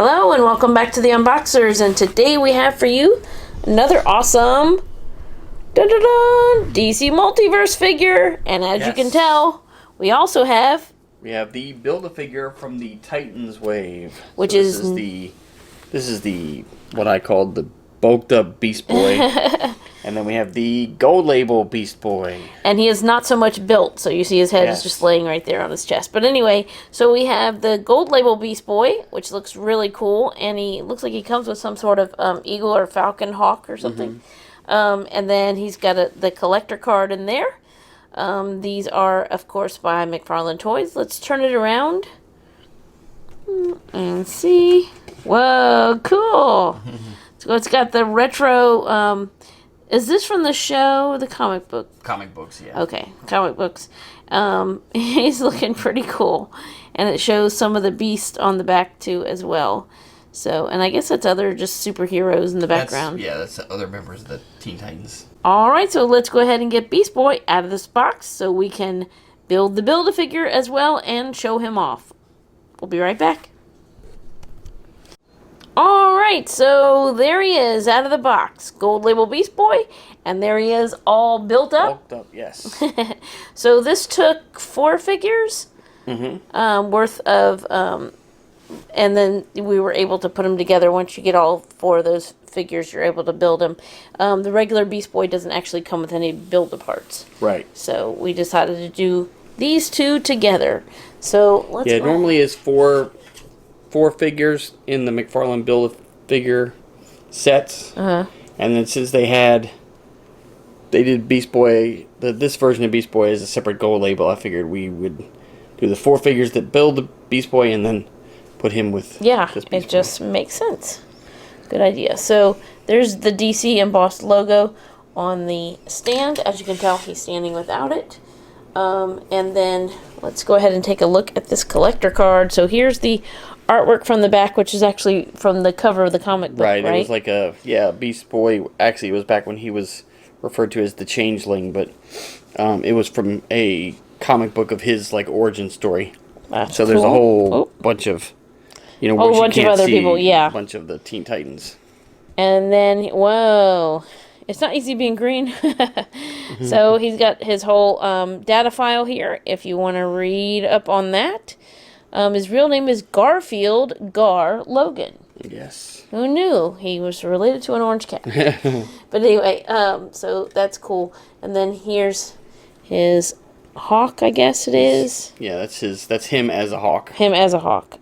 Hello and welcome back to the Unboxers, and today we have for you another awesome DC Multiverse figure, and as you can tell, we also have the Build-A-Figure from the Titans wave, which this is the what I called the bulked up Beast Boy. And then we have the gold label Beast Boy. And he is not so much built, so you see his head is just laying right there on his chest. But anyway, so we have the gold label Beast Boy, which looks really cool. And he looks like he comes with some sort of eagle or falcon hawk or something. And then he's got the collector card in there. These are, of course, by McFarlane Toys. Let's turn it around and see. Whoa, cool. So it's got the retro... is this from the show, the comic book? Comic books, yeah. Okay, comic books. He's looking pretty cool. And it shows some of the Beast on the back, too, as well. So, and I guess that's other just superheroes in the background. That's other members of the Teen Titans. Alright, so let's go ahead and get Beast Boy out of this box so we can build the Build-A-Figure as well and show him off. We'll be right back. Alright, so there he is out of the box. Gold label Beast Boy. And there he is all built up. Bulked up, yes. So this took 4 figures worth of... and then we were able to put them together. Once you get all 4 of those figures, you're able to build them. The regular Beast Boy doesn't actually come with any build-a-parts. Right. So we decided to do these 2 together. So let's... Yeah, it normally is 4 figures in the McFarlane Build-A-Figure sets. And then since they did Beast Boy, this version of Beast Boy is a separate gold label, I figured we would do the 4 figures that build the Beast Boy and then put him with this Beast Boy. Just makes sense. Good idea. So there's the DC embossed logo on the stand. As you can tell, he's standing without it. And then let's go ahead and take a look at this collector card. So here's the artwork from the back, which is actually from the cover of the comic book, right? It was like Beast Boy. Actually, it was back when he was referred to as the Changeling, but it was from a comic book of his origin story. That's so there's a whole bunch of, a whole bunch of other people, a bunch of the Teen Titans. And then, whoa, it's not easy being green. So he's got his whole data file here, if you want to read up on that. His real name is Garfield Gar Logan. Yes. Who knew he was related to an orange cat? But anyway, so that's cool. And then here's his hawk, I guess it is. Yeah, that's him as a hawk. Him as a hawk.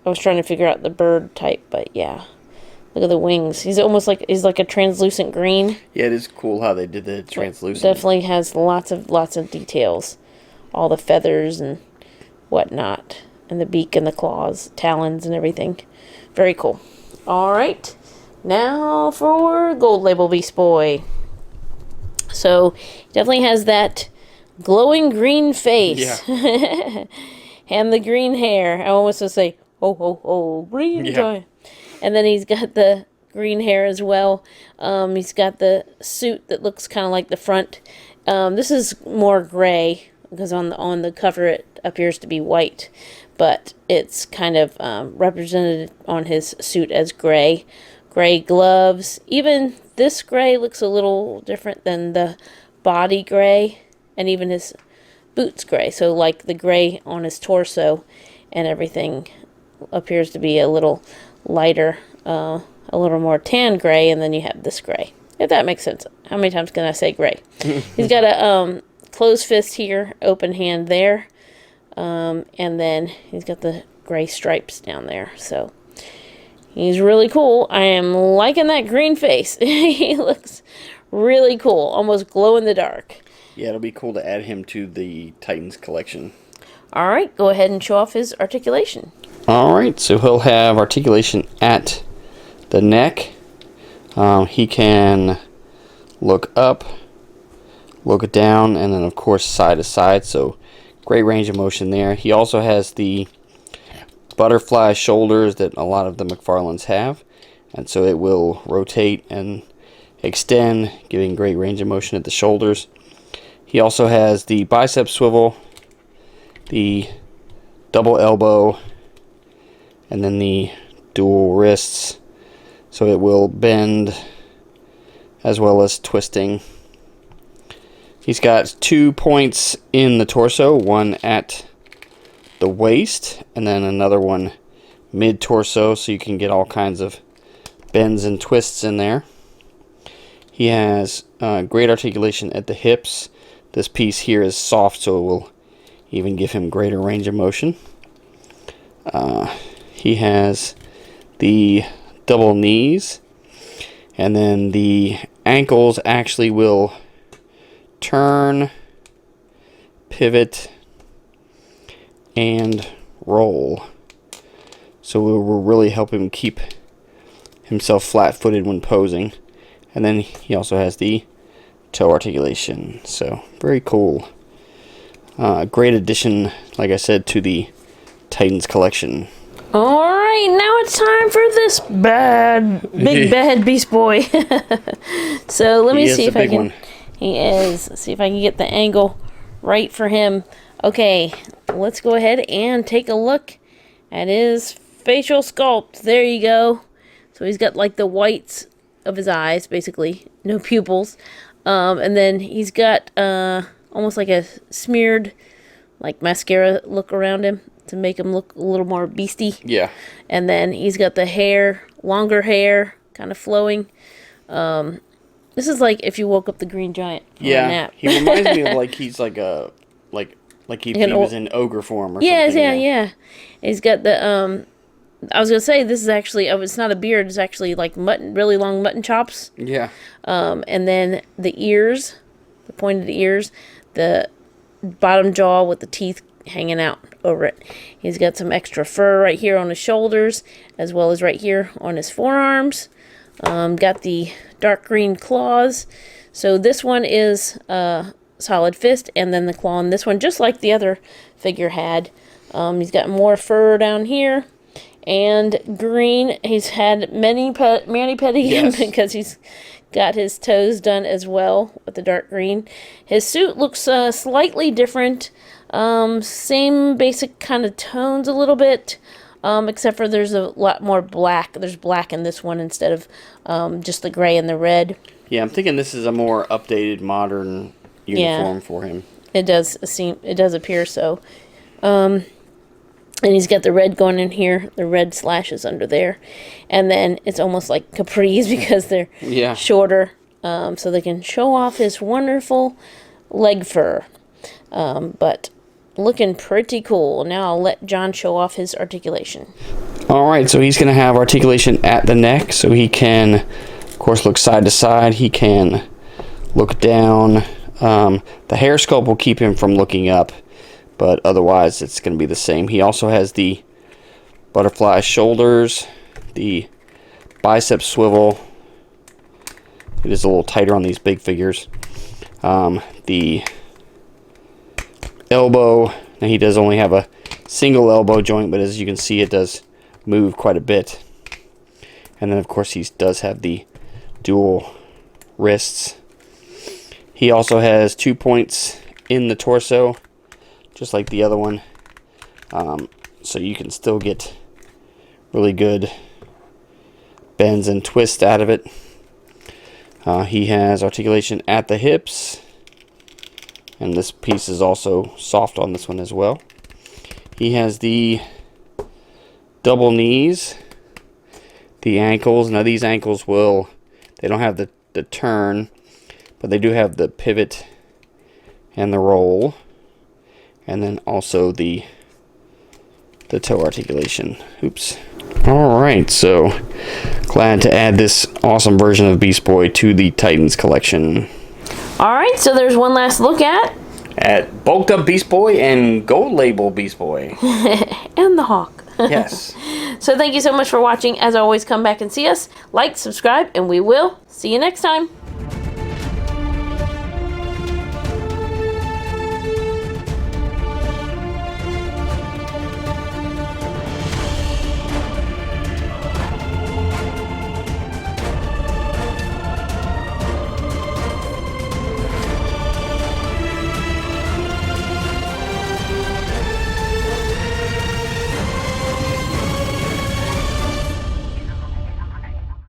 I was trying to figure out the bird type, but yeah. Look at the wings. He's almost he's like a translucent green. Yeah, it is cool how they did the translucent. Definitely has lots of details. All the feathers and whatnot. And the beak and the claws, talons and everything. Very cool. Alright. Now for gold label Beast Boy. So, he definitely has that glowing green face. Yeah. And the green hair. I almost want to say, ho, ho, ho, green joy. And then he's got the green hair as well. He's got the suit that looks kind of like the front. This is more gray, because on the cover it appears to be white. But it's kind of represented on his suit as gray. Gray gloves. Even this gray looks a little different than the body gray. And even his boots gray. So like the gray on his torso and everything appears to be a little lighter. A little more tan gray. And then you have this gray. If that makes sense. How many times can I say gray? He's got a closed fist here. Open hand there. And then he's got the gray stripes down there. So he's really cool. I am liking that green face. He looks really cool. Almost glow in the dark. Yeah, it'll be cool to add him to the Titans collection. Alright, go ahead and show off his articulation. Alright, so he'll have articulation at the neck. He can look up, look down, and then of course side to side. So great range of motion there. He also has the butterfly shoulders that a lot of the McFarlanes have. And so it will rotate and extend, giving great range of motion at the shoulders. He also has the bicep swivel, the double elbow, and then the dual wrists, so it will bend as well as twisting. He's got 2 points in the torso, one at the waist and then another one mid-torso, so you can get all kinds of bends and twists in there. He has great articulation at the hips. This piece here is soft, so it will even give him greater range of motion. He has the double knees, and then the ankles actually will turn, pivot, and roll. So it will really help him keep himself flat-footed when posing. And then he also has the toe articulation. So very cool. Great addition, like I said, to the Titans collection. Alright, now it's time for this big bad Beast Boy. So let me see if I can... He is. Let's see if I can get the angle right for him. Okay, let's go ahead and take a look at his facial sculpt. There you go. So he's got like the whites of his eyes, basically. No pupils. And then he's got almost like a smeared like mascara look around him to make him look a little more beastie. Yeah. And then he's got the hair, longer hair, kind of flowing. This is like if you woke up the Green Giant from a nap. He reminds me of like he's like a like if he was in ogre form or something. Yeah. He's got the I was gonna say this is actually it's not a beard, it's actually like mutton, really long mutton chops. Yeah. And then the ears, the pointed ears, the bottom jaw with the teeth hanging out over it. He's got some extra fur right here on his shoulders, as well as right here on his forearms. Got the dark green claws. So this one is solid fist, and then the claw on this one, just like the other figure had. He's got more fur down here, and green. He's had mani-pedi Yes. because he's got his toes done as well with the dark green. His suit looks slightly different. Same basic kind of tones a little bit. Except for there's a lot more black. There's black in this one instead of just the gray and the red. Yeah, I'm thinking this is a more updated, modern uniform for him. It does appear so. And he's got the red going in here, the red slashes under there. And then it's almost like capris because they're shorter. So they can show off his wonderful leg fur. But looking pretty cool. Now I'll let John show off his articulation. Alright, so he's going to have articulation at the neck, so he can, of course, look side to side. He can look down. The hair sculpt will keep him from looking up, but otherwise it's going to be the same. He also has the butterfly shoulders, the bicep swivel. It is a little tighter on these big figures. The elbow. Now he does only have a single elbow joint, but as you can see, it does move quite a bit. And then of course he does have the dual wrists. He also has 2 points in the torso, just like the other one, so you can still get really good bends and twists out of it. He has articulation at the hips, and this piece is also soft on this one as well. He has the double knees, the ankles. Now these ankles they don't have the turn, but they do have the pivot and the roll, and then also the toe articulation. Oops. Alright, so glad to add this awesome version of Beast Boy to the Titans collection. Alright, so there's one last look at bulked up Beast Boy and gold label Beast Boy. and the Hawk. Yes. So thank you so much for watching. As always, come back and see us. Like, subscribe, and we will see you next time.